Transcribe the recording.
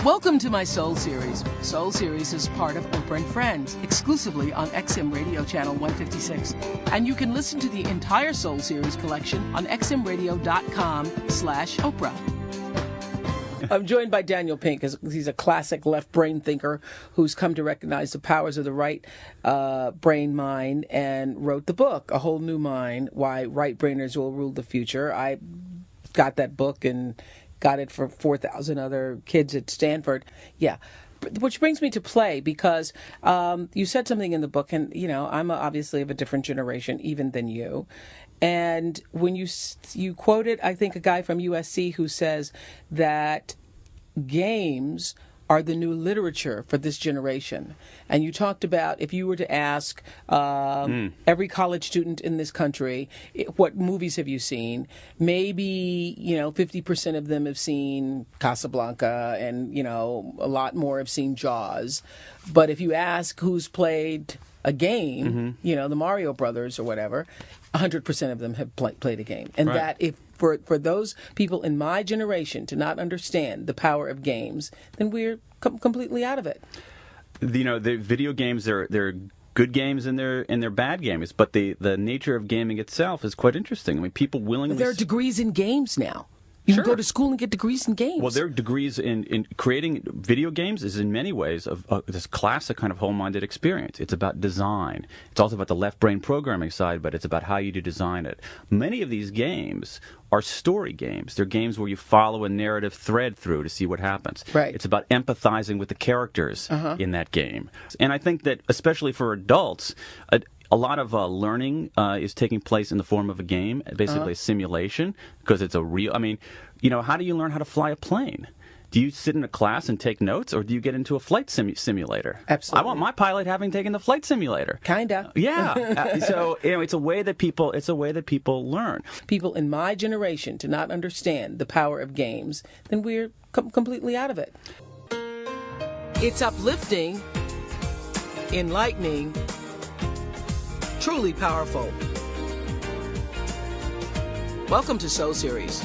Welcome to my Soul Series. Soul Series is part of Oprah and Friends, exclusively on XM Radio Channel 156. And you can listen to the entire Soul Series collection on xmradio.com/Oprah. I'm joined by Daniel Pink. He's a classic left brain thinker who's come to recognize the powers of the right brain mind and wrote the book, A Whole New Mind, Why Right Brainers Will Rule the Future. I got that book and got it for 4,000 other kids at Stanford. Yeah. Which brings me to play, because you said something in the book, and, you know, I'm obviously of a different generation even than you. And when you quoted, I think, a guy from USC who says that games are the new literature for this generation. And you talked about, if you were to ask every college student in this country, what movies have you seen? Maybe, 50% of them have seen Casablanca, and, a lot more have seen Jaws. But if you ask who's played a game, the Mario Brothers or whatever, 100% of them have played a game. And right. That if for those people in my generation to not understand the power of games, then we're completely out of it. The video games, they're good games and they're bad games, but the nature of gaming itself is quite interesting. I mean, people willingly. But there are degrees in games now. You Sure. can go to school and get degrees in games. Well, their degrees in creating video games is in many ways of this classic kind of whole-minded experience. It's about design. It's also about the left brain programming side, but it's about how you design it. Many of these games are story games. They're games where you follow a narrative thread through to see what happens. Right. It's about empathizing with the characters in that game. And I think that, especially for adults, a lot of learning is taking place in the form of a game, basically a simulation, because it's a real. I mean, how do you learn how to fly a plane? Do you sit in a class and take notes, or do you get into a flight simulator? Absolutely. I want my pilot having taken the flight simulator. Kinda. Yeah. So it's a way that people learn. People in my generation to not understand the power of games, then we're completely out of it. It's uplifting, enlightening, truly powerful. Welcome to Soul Series.